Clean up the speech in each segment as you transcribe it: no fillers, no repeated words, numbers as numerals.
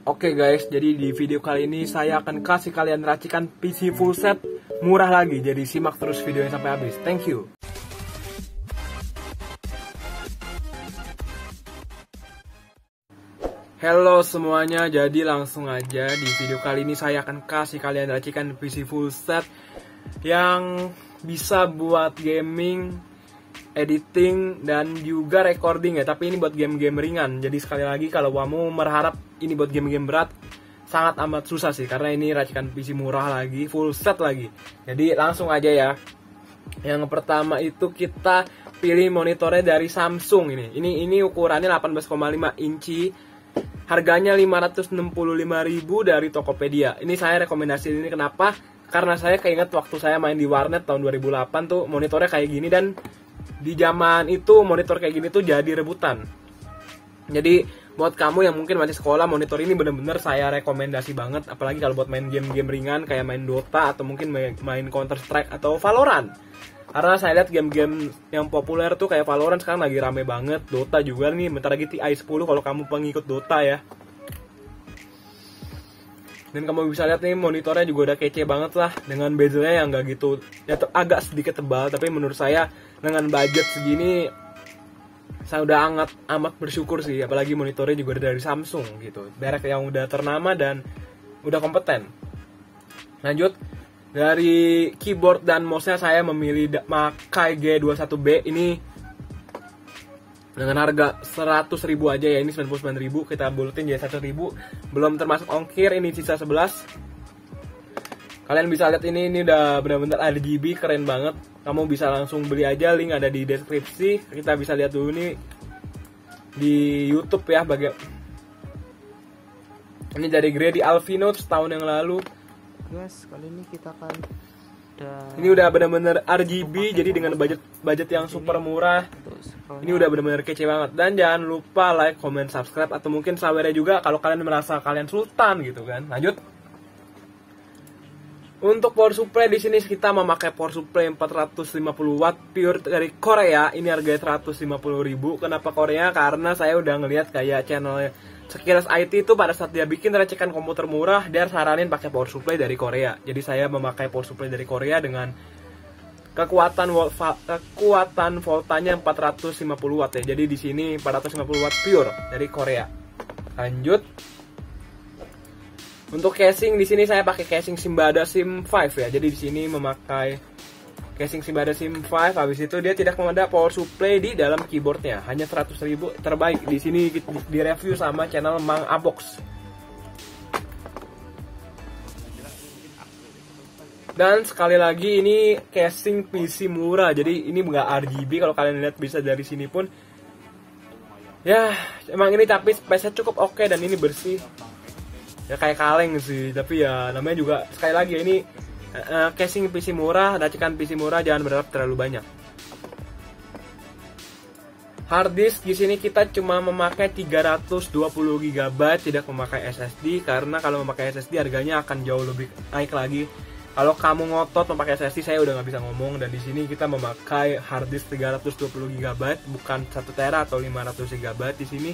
Oke guys, jadi di video kali ini saya akan kasih kalian racikan PC full set murah lagi. Jadi simak terus videonya sampai habis. Thank you. Halo semuanya, jadi langsung aja di video kali ini saya akan kasih kalian racikan PC full set yang bisa buat gaming, editing, dan juga recording ya. Tapi ini buat game-game ringan. Jadi sekali lagi kalau kamu berharap ini buat game-game berat, sangat amat susah sih, karena ini racikan PC murah lagi, full set lagi. Jadi langsung aja ya. Yang pertama itu kita pilih monitornya dari Samsung ini. Ini ukurannya 18,5 inci. Harganya 565.000 dari Tokopedia. Ini saya rekomendasi ini kenapa? Karena saya keinget waktu saya main di warnet tahun 2008 tuh monitornya kayak gini, dan di zaman itu monitor kayak gini tuh jadi rebutan. Jadi buat kamu yang mungkin masih sekolah, monitor ini bener-bener saya rekomendasi banget. Apalagi kalau buat main game-game ringan kayak main Dota atau mungkin main Counter Strike atau Valorant. Karena saya lihat game-game yang populer tuh kayak Valorant sekarang lagi rame banget. Dota juga nih, bentar lagi TI 10 kalau kamu pengikut Dota ya. Dan kamu bisa lihat nih monitornya juga udah kece banget lah, dengan bezelnya yang gak gitu, ya agak sedikit tebal. Tapi menurut saya dengan budget segini saya udah amat bersyukur sih, apalagi monitornya juga dari Samsung gitu, merek yang udah ternama dan udah kompeten. Lanjut, dari keyboard dan mouse-nya saya memilih Makai G21B ini dengan harga 100.000 aja ya. Ini 99.000, kita buletin jadi 100.000, belum termasuk ongkir, ini sisa 11. Kalian bisa lihat ini udah benar-benar RGB, keren banget. Kamu bisa langsung beli aja, link ada di deskripsi. Kita bisa lihat dulu nih di YouTube ya, ini dari Grady Alvino setahun yang lalu. Guys, kali ini kita akan ini udah benar-benar RGB, jadi dengan budget yang super murah. Ini udah benar-benar kece banget. Dan jangan lupa like, comment, subscribe, atau mungkin sawernya juga kalau kalian merasa kalian sultan gitu kan. Lanjut. Untuk power supply di sini kita memakai power supply 450 watt pure dari Korea. Ini harganya 150.000. Kenapa Korea? Karena saya udah ngelihat kayak channel Sekilas IT itu pada saat dia bikin racikan komputer murah, dia saranin pakai power supply dari Korea. Jadi saya memakai power supply dari Korea dengan kekuatan voltanya 450 watt ya. Jadi di sini 450 watt pure dari Korea. Lanjut. Untuk casing di sini saya pakai casing Simbada Sim 5 ya. Jadi di sini memakai casing Simbada Sim 5. Habis itu dia tidak ada power supply di dalam keyboardnya. Hanya 100.000 terbaik. Di sini di review sama channel Mang Abox. Dan sekali lagi ini casing PC murah. Jadi ini nggak RGB, kalau kalian lihat bisa dari sini pun. Ya, emang ini tapi space-nya cukup oke dan ini bersih. Ya kayak kaleng sih, tapi ya namanya juga sekali lagi ini casing PC murah, racikan PC murah, jangan berharap terlalu banyak. Hard disk di sini kita cuma memakai 320 GB, tidak memakai SSD, karena kalau memakai SSD harganya akan jauh lebih naik lagi. Kalau kamu ngotot memakai SSD saya udah nggak bisa ngomong. Dan di sini kita memakai hard disk 320 GB, bukan 1 tera atau 500 GB. Di sini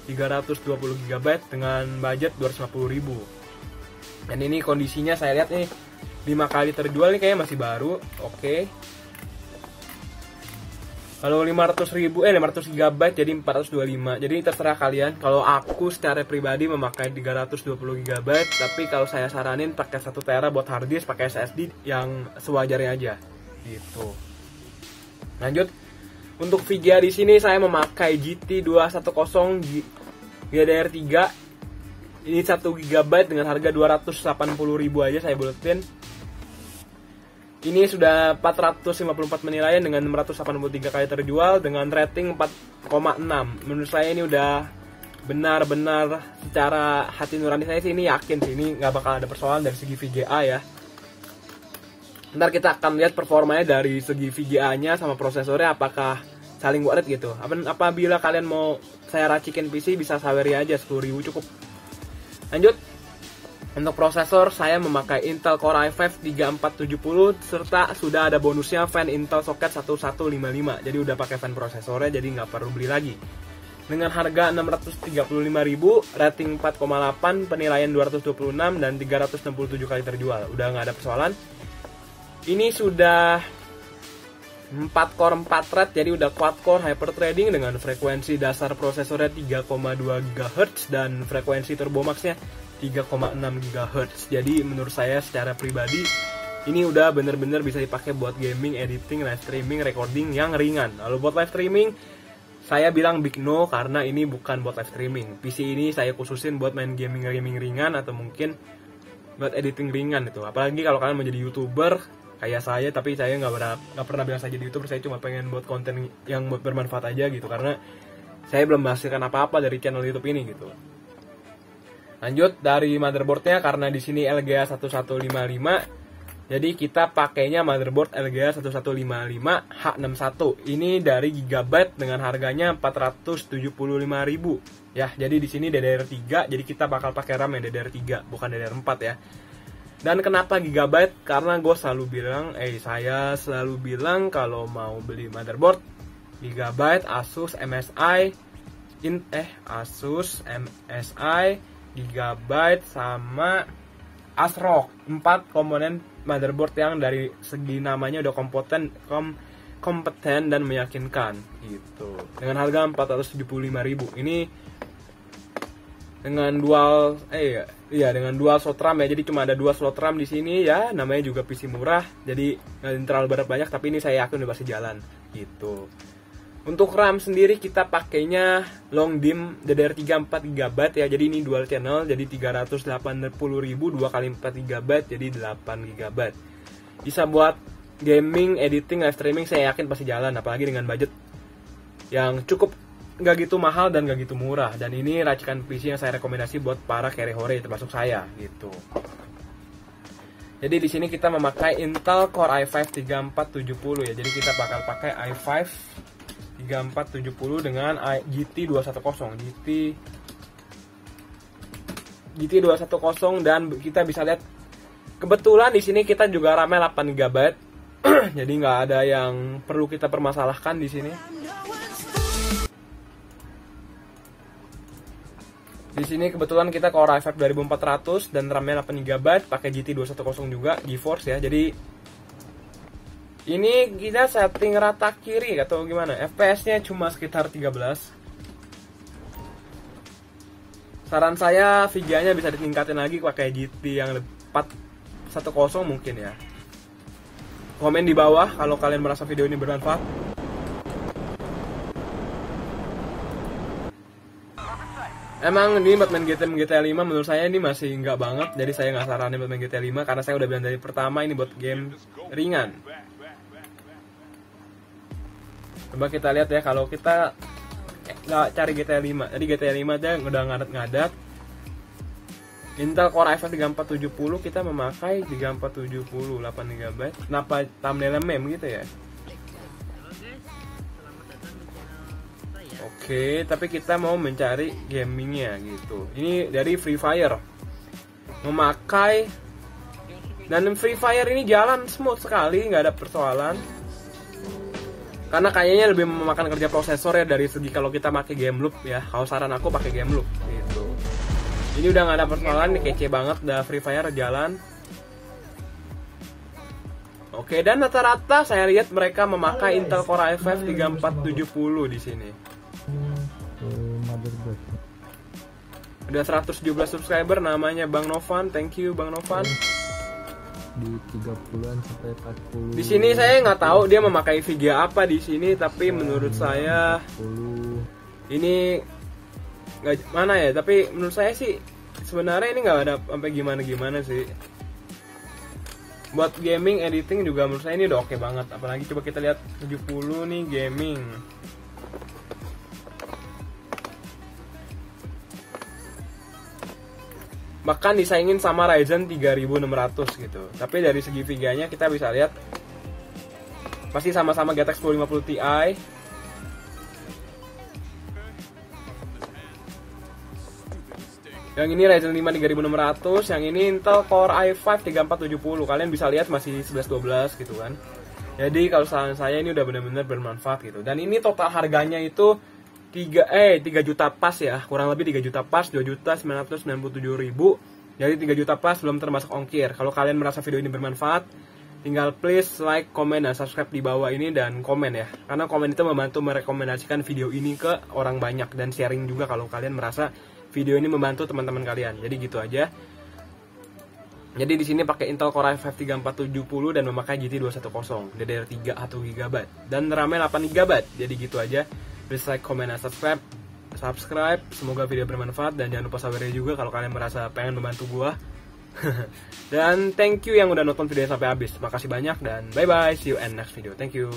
320 GB dengan budget 250.000. Dan ini kondisinya saya lihat nih 5 kali terjual nih, kayaknya masih baru. Oke. Kalau 500 GB jadi 425. Jadi terserah kalian. Kalau aku secara pribadi memakai 320 GB, tapi kalau saya saranin pakai 1 tera buat hard disk, pakai SSD yang sewajarnya aja. Gitu. Lanjut. Untuk VGA di sini saya memakai GT210 GDR3. Ini 1 GB dengan harga 280.000 aja saya buletin. Ini sudah 454 penilaian dengan 683 kali terjual dengan rating 4,6. Menurut saya ini udah benar-benar, secara hati nurani saya sih ini yakin sih ini nggak bakal ada persoalan dari segi VGA ya. Ntar kita akan lihat performanya dari segi VGA-nya sama prosesornya apakah saling worth it gitu. Apabila kalian mau saya racikin PC bisa saweri aja 10.000 cukup. Lanjut. Untuk prosesor saya memakai Intel Core i5 3470 serta sudah ada bonusnya fan Intel Socket 1155. Jadi udah pakai fan prosesornya, jadi nggak perlu beli lagi. dengan harga 635.000, rating 4,8, penilaian 226 dan 367 kali terjual. Udah nggak ada persoalan. Ini sudah 4 core 4 thread, jadi udah quad core hyper threading dengan frekuensi dasar prosesornya 3,2 GHz dan frekuensi turbo maxnya 3,6 GHz. Jadi menurut saya secara pribadi ini udah bener-bener bisa dipakai buat gaming, editing, live streaming, recording yang ringan. Lalu buat live streaming saya bilang big no karena ini bukan buat live streaming. PC ini saya khususin buat main gaming ringan atau mungkin buat editing ringan itu. Apalagi kalau kalian mau jadi YouTuber kayak saya, tapi saya nggak pernah bilang saya jadi YouTuber, saya cuma pengen buat konten yang bermanfaat aja gitu, karena saya belum menghasilkan apa-apa dari channel YouTube ini gitu. Lanjut dari motherboardnya, karena di sini LGA 1155, jadi kita pakainya motherboard LGA 1155 H61. Ini dari Gigabyte dengan harganya 475.000 ya. Jadi di sini DDR3, jadi kita bakal pakai RAM yang DDR3 bukan DDR4 ya. Dan kenapa Gigabyte? Karena saya selalu bilang kalau mau beli motherboard Gigabyte, Asus, MSI, Gigabyte sama ASRock, 4 komponen motherboard yang dari segi namanya udah kompeten dan meyakinkan gitu. Dengan harga 475.000. Ini dengan dengan dual slot RAM ya. Jadi cuma ada 2 slot RAM di sini ya. Namanya juga PC murah. Jadi nggak terlalu banyak, tapi ini saya yakin udah pasti jalan gitu. Untuk RAM sendiri kita pakainya long DIMM DDR3 4 GB ya. Jadi ini dual channel, jadi 380.000 2 kali 4 GB jadi 8 GB. Bisa buat gaming, editing, live streaming saya yakin pasti jalan, apalagi dengan budget yang cukup nggak gitu mahal dan nggak gitu murah. Dan ini racikan PC yang saya rekomendasi buat para carry hore termasuk saya gitu. Jadi di sini kita memakai Intel Core i5 3470 ya. Jadi kita bakal pakai i5 3470 dengan GT210 dan kita bisa lihat kebetulan di sini kita juga RAM-nya 8 GB. Jadi nggak ada yang perlu kita permasalahkan di sini. Di sini kebetulan kita Core i5 2400 dan RAM-nya 8 GB, pakai GT210 juga, GeForce ya. Jadi ini kita setting rata kiri atau gimana? FPS-nya cuma sekitar 13. Saran saya VGA-nya bisa ditingkatin lagi pakai GT yang 410 mungkin ya. Komen di bawah kalau kalian merasa video ini bermanfaat. Emang ini buat main GTA 5 menurut saya ini masih nggak banget. Jadi saya nggak saranin buat main GTA 5 karena saya udah bilang dari pertama ini buat game ringan. Coba kita lihat ya, kalau kita nggak cari GTA 5. Jadi GTA 5 aja udah ngadat-ngadat. Intel Core i5 3470 kita memakai 3470 8 GB. Kenapa thumbnailnya meme gitu ya? Oke, tapi kita mau mencari gamingnya gitu. Ini dari Free Fire. Memakai, dan Free Fire ini jalan smooth sekali, nggak ada persoalan. Karena kayaknya lebih memakan kerja prosesor ya dari segi kalau kita pakai game loop ya. Kalau saran aku pakai game loop gitu. Ini udah nggak ada persoalan, ini kece banget, udah Free Fire jalan. Oke, dan rata-rata saya lihat mereka memakai Intel Core i5 3470 di sini. Udah 117 subscriber, namanya Bang Novan. Thank you Bang Novan. Di 30-an sampai 40. Di sini saya nggak tahu dia memakai VGA apa di sini, tapi menurut saya 40. Ini nggak mana ya, tapi menurut saya sih sebenarnya ini nggak ada sampai gimana sih. Buat gaming, editing juga menurut saya ini udah oke banget. Apalagi coba kita lihat 70 nih gaming. Bahkan disaingin sama Ryzen 3600 gitu. Tapi dari segi VGA-nya kita bisa lihat pasti sama-sama GTX 1050 Ti. Yang ini Ryzen 5 3600, yang ini Intel Core i5 3470. Kalian bisa lihat masih 11-12 gitu kan. Jadi kalau saran saya ini udah benar-benar bermanfaat gitu. Dan ini total harganya itu 3 juta pas ya, kurang lebih 3 juta pas, 2.997.000. Jadi 3 juta pas belum termasuk ongkir. Kalau kalian merasa video ini bermanfaat, tinggal please like, komen, dan subscribe di bawah ini, dan komen ya. Karena komen itu membantu merekomendasikan video ini ke orang banyak, dan sharing juga kalau kalian merasa video ini membantu teman-teman kalian. Jadi gitu aja. Jadi di sini pakai Intel Core i5 3470 dan memakai GT 210 DDR3 1 GB dan RAM 8 GB. Jadi gitu aja. Please like, comment, dan subscribe. Semoga video bermanfaat, dan jangan lupa sabar juga kalau kalian merasa pengen membantu gua. Dan thank you yang udah nonton videonya sampai habis. Makasih banyak, dan bye bye. See you in next video. Thank you.